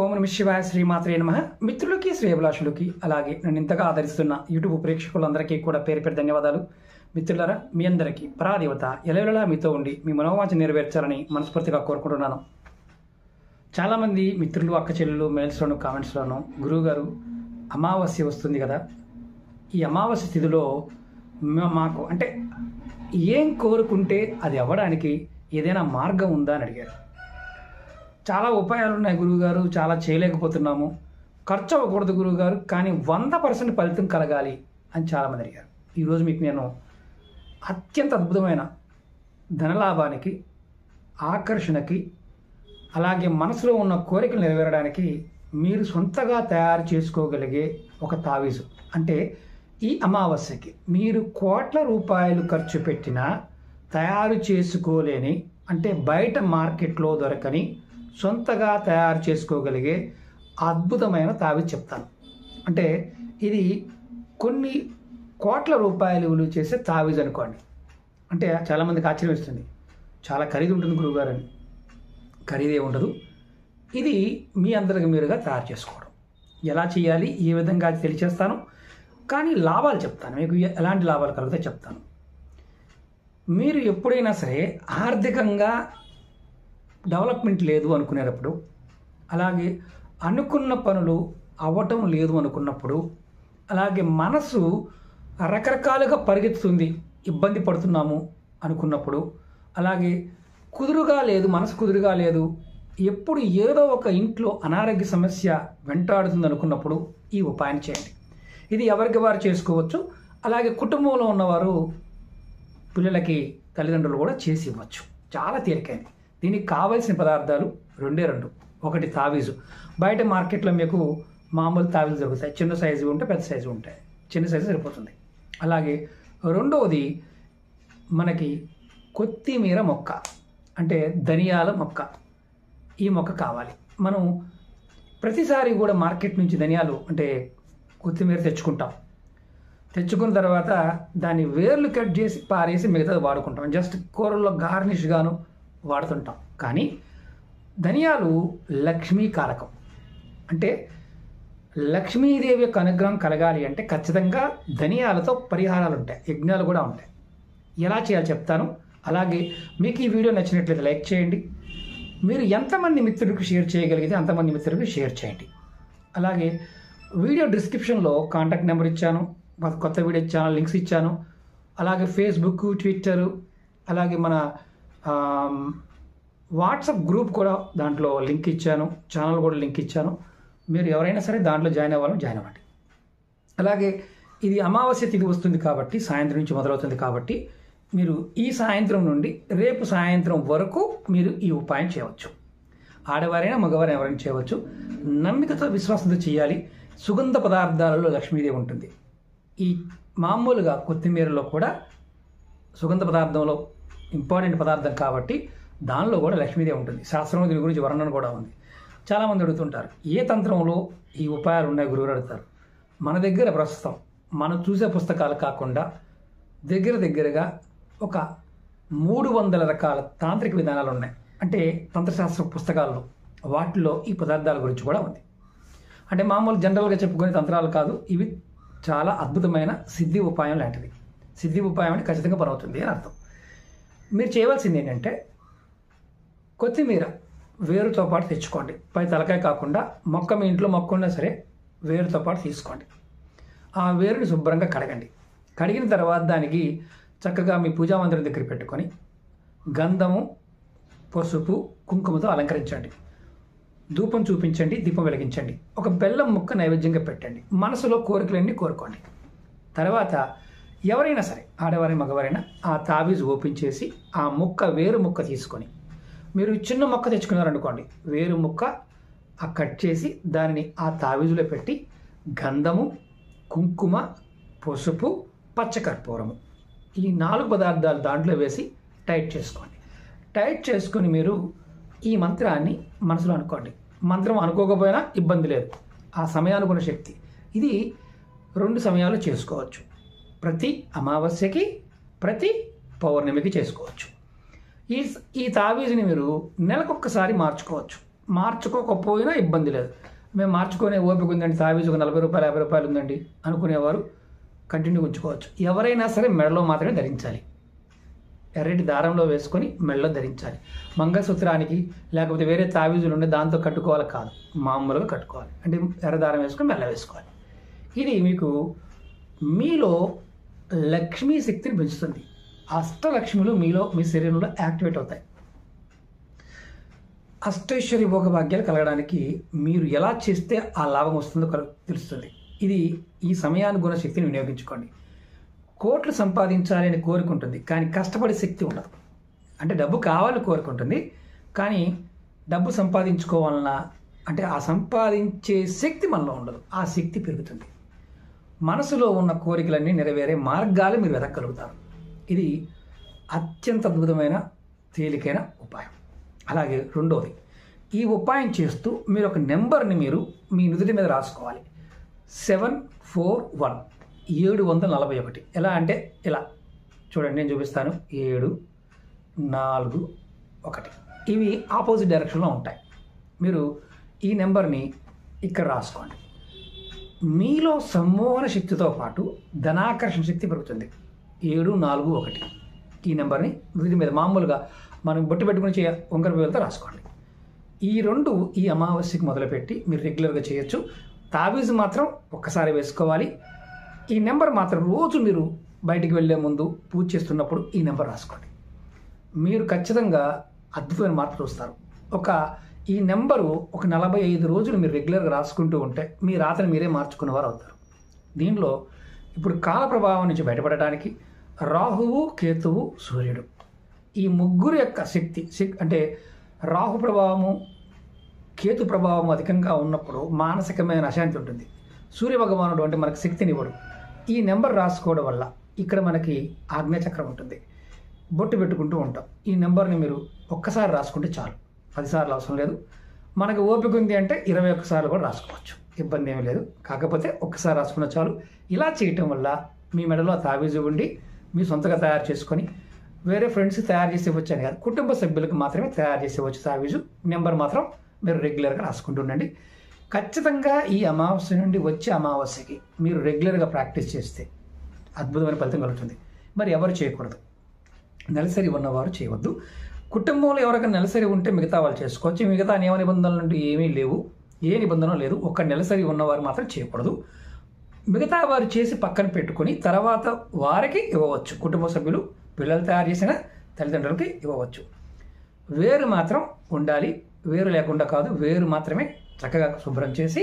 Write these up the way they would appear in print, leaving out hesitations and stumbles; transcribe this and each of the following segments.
ఓం నమః శివాయ శ్రీమాత్రే నమః. మిత్రులకి శ్రేయభిలాషులకి అలాగే నన్ను ఇంతగా ఆదరిస్తున్న యూట్యూబ్ ప్రేక్షకులందరికీ కూడా పేరు పేరు ధన్యవాదాలు. మిత్రులారా, మీ అందరికీ పరాదేవత ఎలవెలలా మీతో ఉండి మీ మనోవాంఛ నెరవేర్చాలని మనస్ఫూర్తిగా కోరుకుంటున్నాను. చాలామంది మిత్రులు, అక్క చెల్లెలు మెయిల్స్లోను కామెంట్స్లోను గురువుగారు అమావాస్య వస్తుంది కదా, ఈ అమావాస్య తిథిలో మాకు అంటే ఏం కోరుకుంటే అది అవ్వడానికి ఏదైనా మార్గం ఉందా అని అడిగారు. చాలా ఉపాయాలు ఉన్నాయి గురువుగారు, చాలా చేయలేకపోతున్నాము, ఖర్చు అవ్వకూడదు గురువుగారు, కానీ 100% ఫలితం కలగాలి అని చాలామంది అడిగారు. ఈరోజు మీకు నేను అత్యంత అద్భుతమైన ధనలాభానికి, ఆకర్షణకి, అలాగే మనసులో ఉన్న కోరికలు నెరవేరడానికి మీరు సొంతగా తయారు చేసుకోగలిగే ఒక తావీజు. అంటే ఈ అమావాస్యకి మీరు కోట్ల రూపాయలు ఖర్చు పెట్టినా తయారు చేసుకోలేని, అంటే బయట మార్కెట్లో దొరకని, సొంతగా తయారు చేసుకోగలిగే అద్భుతమైన తావీజు చెప్తాను. అంటే ఇది కొన్ని కోట్ల రూపాయలు విలువ చేసే తావీజు అనుకోండి. అంటే చాలామందికి ఆశ్చర్యం వేస్తుంది, చాలా ఖరీదు ఉంటుంది గురువుగారు అని. ఖరీదే ఉండదు. ఇది మీ అందరికి మీరుగా తయారు చేసుకోవడం. ఎలా చేయాలి, ఏ విధంగా తెలియచేస్తాను, కానీ లాభాలు చెప్తాను. మీకు ఎలాంటి లాభాలు కలుగుతాయో చెప్తాను. మీరు ఎప్పుడైనా సరే ఆర్థికంగా డెవలప్మెంట్ లేదు అనుకునేటప్పుడు, అలాగే అనుకున్న పనులు అవ్వటం లేదు అనుకున్నప్పుడు, అలాగే మనసు రకరకాలుగా పరిగెత్తుతుంది, ఇబ్బంది పడుతున్నాము అనుకున్నప్పుడు, అలాగే కుదురుగా లేదు, మనసు కుదురుగా లేదు, ఎప్పుడు ఏదో ఒక ఇంట్లో అనారోగ్య సమస్య వెంటాడుతుంది అనుకున్నప్పుడు ఈ ఉపాయం చేయండి. ఇది ఎవరికి వారు చేసుకోవచ్చు. అలాగే కుటుంబంలో ఉన్నవారు పిల్లలకి, తల్లిదండ్రులు కూడా చేసి ఇవ్వచ్చు. చాలా తేలికైంది. దీనికి కావలసిన పదార్థాలు రెండే రెండు. ఒకటి తావీజు. బయట మార్కెట్లో మీకు మామూలు తావీజు దొరుకుతాయి. చిన్న సైజు ఉంటే, పెద్ద సైజు ఉంటాయి. చిన్న సైజు సరిపోతుంది. అలాగే రెండవది మనకి కొత్తిమీర మొక్క, అంటే ధనియాల మొక్క. ఈ మొక్క కావాలి. మనం ప్రతిసారి కూడా మార్కెట్ నుంచి ధనియాలు అంటే కొత్తిమీర తెచ్చుకుంటాం. తెచ్చుకున్న తర్వాత దాన్ని వేర్లు కట్ చేసి పారేసి మిగతాది వాడుకుంటాం. జస్ట్ కూరల్లో గార్నిష్గాను వాడుతుంటాం. కానీ ధనియాలు లక్ష్మీ కారకం. అంటే లక్ష్మీదేవి యొక్క అనుగ్రహం కలగాలి అంటే ఖచ్చితంగా ధనియాలతో పరిహారాలు ఉంటాయి, యజ్ఞాలు కూడా ఉంటాయి. ఎలా చేయాలో చెప్తాను. అలాగే మీకు ఈ వీడియో నచ్చినట్లయితే లైక్ చేయండి. మీరు ఎంతమంది మిత్రులకు షేర్ చేయగలిగితే అంతమంది మిత్రులకు షేర్ చేయండి. అలాగే వీడియో డిస్క్రిప్షన్లో కాంటాక్ట్ నెంబర్ ఇచ్చాను, కొత్త వీడియో ఛానల్ లింక్స్ ఇచ్చాను. అలాగే ఫేస్బుక్, ట్విట్టర్, అలాగే మన వాట్సాప్ గ్రూప్ కూడా దాంట్లో లింక్ ఇచ్చాను, ఛానల్ కూడా లింక్ ఇచ్చాను. మీరు ఎవరైనా సరే దాంట్లో జాయిన్ అవ్వాలని జాయిన్ అవ్వండి. అలాగే ఇది అమావాస్య తిథి వస్తుంది కాబట్టి, సాయంత్రం నుంచి మొదలవుతుంది కాబట్టి, మీరు ఈ సాయంత్రం నుండి రేపు సాయంత్రం వరకు మీరు ఈ ఉపాయం చేయవచ్చు. ఆడవారైనా మగవారైనా ఎవరైనా చేయవచ్చు. నమ్మికతో, విశ్వాసంతో చేయాలి. సుగంధ పదార్థాలలో లక్ష్మీదేవి ఉంటుంది. ఈ మామూలుగా కొత్తిమీరలో కూడా సుగంధ పదార్థంలో ఇంపార్టెంట్ పదార్థం కాబట్టి దానిలో కూడా లక్ష్మీదేవి ఉంటుంది. శాస్త్రంలో దీని గురించి వర్ణన కూడా ఉంది. చాలామంది అడుగుతుంటారు, ఏ తంత్రంలో ఈ ఉపాయాలు ఉన్నాయి గురువులు అడుగుతారు. మన దగ్గర ప్రస్తుతం మనం చూసే పుస్తకాలు కాకుండా దగ్గరగా ఒక 300 రకాల తాంత్రిక విధానాలు ఉన్నాయి. అంటే తంత్రశాస్త్ర పుస్తకాల్లో వాటిలో ఈ పదార్థాల గురించి కూడా ఉంది. అంటే మామూలు జనరల్గా చెప్పుకునే తంత్రాలు కాదు, ఇవి చాలా అద్భుతమైన సిద్ధి ఉపాయం లాంటివి. సిద్ధి ఉపాయం అంటే ఖచ్చితంగా పనవుతుంది అని అర్థం. మీరు చేయవలసింది ఏంటంటే కొత్తిమీర వేరుతో పాటు తెచ్చుకోండి. పై తలకాయ కాకుండా మొక్క, మీ ఇంట్లో మొక్క ఉన్నా సరే వేరుతో పాటు తీసుకోండి. ఆ వేరుని శుభ్రంగా కడగండి. కడిగిన తర్వాత దానికి చక్కగా మీ పూజా మందిరం దగ్గర పెట్టుకొని గంధము, పసుపు, కుంకుమతో అలంకరించండి. ధూపం చూపించండి, దీపం వెలిగించండి. ఒక బెల్లం ముక్క నైవేద్యంగా పెట్టండి. మనసులో కోరికలన్నీ కోరుకోండి. తర్వాత ఎవరైనా సరే, ఆడవారైనా మగవారైనా, ఆ తావీజు ఓపెన్ చేసి ఆ ముక్క, వేరు ముక్క తీసుకొని, మీరు చిన్న మొక్క తెచ్చుకున్నారనుకోండి, వేరు ముక్క కట్ చేసి దానిని ఆ తావీజులో పెట్టి గంధము, కుంకుమ, పసుపు, పచ్చకర్పూరము, ఈ 4 పదార్థాలు దాంట్లో వేసి టైట్ చేసుకోండి. టైట్ చేసుకొని మీరు ఈ మంత్రాన్ని మనసులో అనుకోండి. మంత్రం అనుకోకపోయినా ఇబ్బంది లేదు, ఆ సమయానుకున్న శక్తి. ఇది 2 సమయాలు చేసుకోవచ్చు. ప్రతి అమావాస్యకి, ప్రతి పౌర్ణమికి చేసుకోవచ్చు. ఈ తావీజుని మీరు నెలకొక్కసారి మార్చుకోవచ్చు. మార్చుకోకపోయినా ఇబ్బంది లేదు. మేము మార్చుకునే ఓపిక ఉందండి, తావీజు ఒక 40 రూపాయలు 50 రూపాయలు ఉందండి అనుకునేవారు కంటిన్యూ ఉంచుకోవచ్చు. ఎవరైనా సరే మెడలో మాత్రమే ధరించాలి. ఎర్రటి దారంలో వేసుకొని మెడలో ధరించాలి. మంగళసూత్రానికి లేకపోతే వేరే తావీజులు ఉండే దాంతో కట్టుకోవాలి కాదు, మామూలుగా కట్టుకోవాలి. అంటే ఎర్ర దారం వేసుకొని మెల్ల వేసుకోవాలి. ఇది మీకు మీలో లక్ష్మీ శక్తిని పెంచుతుంది. అష్టలక్ష్ములు మీలో మీ శరీరంలో యాక్టివేట్ అవుతాయి. అష్టైశ్వర్య భోగభాగ్యాలు కలగడానికి మీరు ఎలా చేస్తే ఆ లాభం వస్తుందో తెలుస్తుంది. ఇది ఈ సమయానుగుణ శక్తిని వినియోగించుకోండి. కోట్లు సంపాదించాలి అని కోరుకుంటుంది, కానీ కష్టపడే శక్తి ఉండదు. అంటే డబ్బు కావాలని కోరుకుంటుంది, కానీ డబ్బు సంపాదించుకోవాలన్నా అంటే ఆ సంపాదించే శక్తి మనలో ఉండదు. ఆ శక్తి పెరుగుతుంది. మనసులో ఉన్న కోరికలన్నీ నెరవేరే మార్గాలు మీరు వెతకగలుగుతారు. ఇది అత్యంత అద్భుతమైన తేలికైన ఉపాయం. అలాగే రెండోది, ఈ ఉపాయం చేస్తూ మీరు ఒక నెంబర్ని మీరు మీ నుదుటి మీద రాసుకోవాలి. 741 741. ఎలా అంటే ఇలా చూడండి, నేను చూపిస్తాను. 741 ఇవి ఆపోజిట్ డైరెక్షన్లో ఉంటాయి. మీరు ఈ నెంబర్ని ఇక్కడ రాసుకోండి. మీలో సమ్మోహన శక్తితో పాటు ధనాకర్షణ శక్తి పెరుగుతుంది. 741 ఈ నెంబర్ని వీటి మీద మామూలుగా మనం బొట్టు పెట్టుకుని వంకర వేలతో రాసుకోండి. ఈ రెండు ఈ అమావాస్యకి మొదలుపెట్టి మీరు రెగ్యులర్గా చేయొచ్చు. తావీజు మాత్రం ఒక్కసారి వేసుకోవాలి. ఈ నెంబర్ మాత్రం రోజు మీరు బయటికి వెళ్ళే ముందు పూజ చేస్తున్నప్పుడు ఈ నెంబర్ రాసుకోండి. మీరు ఖచ్చితంగా అద్భుతమైన మార్పు చూస్తారు. ఈ నెంబరు ఒక 45 రోజులు మీరు రెగ్యులర్గా రాసుకుంటూ ఉంటే మీ రాతను మీరే మార్చుకునేవారు అవుతారు. దీనిలో ఇప్పుడు కాల ప్రభావం నుంచి బయటపడటానికి రాహువు, కేతువు, సూర్యుడు ఈ ముగ్గురు యొక్క శక్తి అంటే రాహు ప్రభావము, కేతు ప్రభావం అధికంగా ఉన్నప్పుడు మానసికమైన అశాంతి ఉంటుంది. సూర్య భగవానుడు అంటే మనకు శక్తినివ్వడు. ఈ నెంబర్ రాసుకోవడం వల్ల ఇక్కడ మనకి ఆజ్ఞాచక్రం ఉంటుంది. బొట్టు పెట్టుకుంటూ ఉంటాం. ఈ నెంబర్ని మీరు ఒక్కసారి రాసుకుంటే చాలు, 10 సార్లు అవసరం లేదు. మనకు ఓపిక ఉంది అంటే 21 సార్లు కూడా రాసుకోవచ్చు, ఇబ్బంది ఏమీ లేదు. కాకపోతే ఒక్కసారి రాసుకున్న చాలు. ఇలా చేయటం వల్ల మీ మెడలో తావీజు ఉండి మీ సొంతగా తయారు చేసుకొని వేరే ఫ్రెండ్స్ తయారు చేసి ఇవ్వచ్చు అని కాదు, కుటుంబ సభ్యులకు మాత్రమే తయారు చేసి ఇవ్వచ్చు. తావీజు నెంబర్ మాత్రం మీరు రెగ్యులర్గా రాసుకుంటుండండి. ఖచ్చితంగా ఈ అమావాస్య నుండి వచ్చే అమావాస్యకి మీరు రెగ్యులర్గా ప్రాక్టీస్ చేస్తే అద్భుతమైన ఫలితం కలుగుతుంది. మరి ఎవరు చేయకూడదు, నెలసరి ఉన్నవారు చేయవద్దు. కుటుంబంలో ఎవరికైనా నెలసరి ఉంటే మిగతా వాళ్ళు చేసుకోవచ్చు. మిగతా నియమ నిబంధనలు అంటూ ఏమీ లేవు, ఏ నిబంధన లేదు. ఒక నెలసరి ఉన్నవారు మాత్రం చేయకూడదు. మిగతా వారు చేసి పక్కన పెట్టుకొని తర్వాత వారికి ఇవ్వవచ్చు. కుటుంబ సభ్యులు పిల్లలు తయారు చేసిన తల్లిదండ్రులకి ఇవ్వవచ్చు. వేరు మాత్రం ఉండాలి, వేరు లేకుండా కాదు. వేరు మాత్రమే చక్కగా శుభ్రం చేసి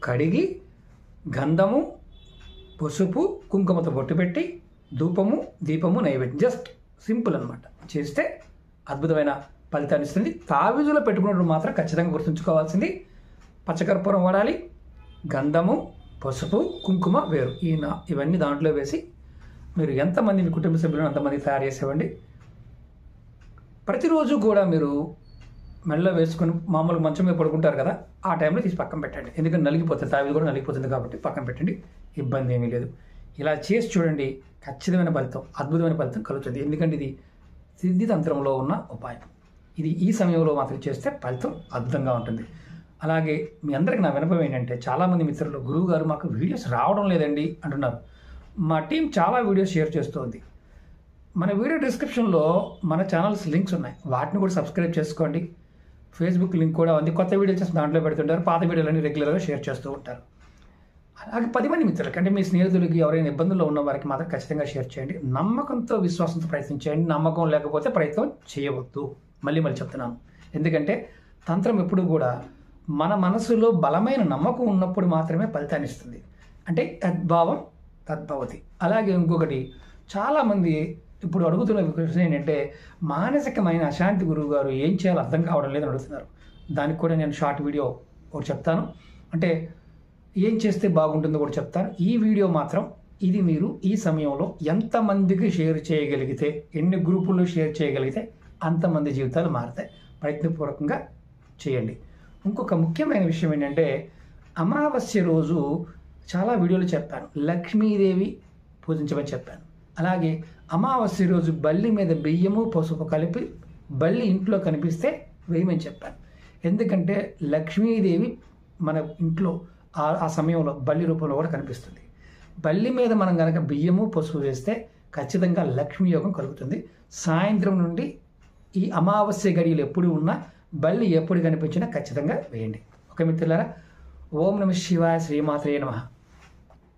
కడిగి గంధము, పసుపు, కుంకుమతో బొట్టు పెట్టి ధూపము, దీపము, నైవేద్యం జస్ట్ సింపుల్ అనమాట చేస్తే అద్భుతమైన ఫలితాన్ని ఇస్తుంది. తావీజులో పెట్టుకున్నప్పుడు మాత్రం ఖచ్చితంగా గుర్తుంచుకోవాల్సింది పచ్చకర్పూరం వాడాలి, గంధము, పసుపు, కుంకుమ, వేరు ఇవన్నీ దాంట్లో వేసి మీరు ఎంతమంది మీ కుటుంబ సభ్యులను అంతమంది తయారు చేసేవండి. ప్రతిరోజు కూడా మీరు మెడలో వేసుకొని మామూలుగా మంచం మీద పడుకుంటారు కదా, ఆ టైంలో తీసి పక్కన పెట్టండి. ఎందుకంటే నలిగిపోతుంది, తావీజు కూడా నలిగిపోతుంది కాబట్టి పక్కన పెట్టండి, ఇబ్బంది ఏమీ లేదు. ఇలా చేసి చూడండి, ఖచ్చితమైన ఫలితం, అద్భుతమైన ఫలితం కలుగుతుంది. ఎందుకంటే ఇది సిద్ధితంత్రంలో ఉన్న ఉపాయం. ఇది ఈ సమయంలో మాత్రం చేస్తే ఫలితం అద్భుతంగా ఉంటుంది. అలాగే మీ అందరికీ నా వినపం ఏంటంటే, చాలామంది మిత్రులు గురువు గారు మాకు వీడియోస్ రావడం లేదండి అంటున్నారు. మా టీం చాలా వీడియోస్ షేర్ చేస్తుంది. మన వీడియో డిస్క్రిప్షన్లో మన ఛానల్స్ లింక్స్ ఉన్నాయి, వాటిని కూడా సబ్స్క్రైబ్ చేసుకోండి. ఫేస్బుక్ లింక్ కూడా ఉంది, కొత్త వీడియోస్ చేసి దాంట్లో పెడుతుంటారు, పాత వీడియోలన్నీ రెగ్యులర్గా షేర్ చేస్తూ ఉంటారు. అలాగే 10 మంది మిత్రులకి అంటే మీ స్నేహితులకి ఎవరైనా ఇబ్బందుల్లో ఉన్న వారికి మాత్రం ఖచ్చితంగా షేర్ చేయండి. నమ్మకంతో విశ్వాసంతో ప్రయత్నించండి. నమ్మకం లేకపోతే ప్రయత్నం చేయవద్దు. మళ్ళీ చెప్తున్నాను, ఎందుకంటే తంత్రం ఎప్పుడు కూడా మన మనసులో బలమైన నమ్మకం ఉన్నప్పుడు మాత్రమే ఫలితాన్ని ఇస్తుంది. అంటే తద్భావం తద్భవతి. అలాగే ఇంకొకటి, చాలామంది ఇప్పుడు అడుగుతున్న ప్రశ్న ఏంటంటే, మానసికమైన అశాంతి గురువు గారు ఏం చేయాలో అర్థం కావడం లేదని అడుగుతున్నారు. దానికి కూడా నేను షార్ట్ వీడియో ఒకటి చెప్తాను, అంటే ఏం చేస్తే బాగుంటుందో కూడా చెప్తాను. ఈ వీడియో మాత్రం ఇది మీరు ఈ సమయంలో ఎంతమందికి షేర్ చేయగలిగితే, ఎన్ని గ్రూపుల్లో షేర్ చేయగలిగితే అంతమంది జీవితాలు మారుతాయి. ప్రయత్నపూర్వకంగా చేయండి. ఇంకొక ముఖ్యమైన విషయం ఏంటంటే, అమావాస్య రోజు చాలా వీడియోలు చెప్పాను, లక్ష్మీదేవి పూజించమని చెప్పాను. అలాగే అమావాస్య రోజు బల్లి మీద బియ్యము, పసుపు కలిపి బల్లి ఇంట్లో కనిపిస్తే వేయమని చెప్పాను. ఎందుకంటే లక్ష్మీదేవి మన ఇంట్లో ఆ సమయంలో బల్లి రూపంలో కూడా కనిపిస్తుంది. బల్లి మీద మనం కనుక బియ్యము పసుపు వేస్తే ఖచ్చితంగా లక్ష్మీ యోగం కలుగుతుంది. సాయంత్రం నుండి ఈ అమావాస్య గడియలు ఎప్పుడు ఉన్నా బల్లి ఎప్పుడు కనిపించినా ఖచ్చితంగా వేయండి. ఓకే మిత్రులారా, ఓం నమః శివాయ, శ్రీమాత్రే నమః.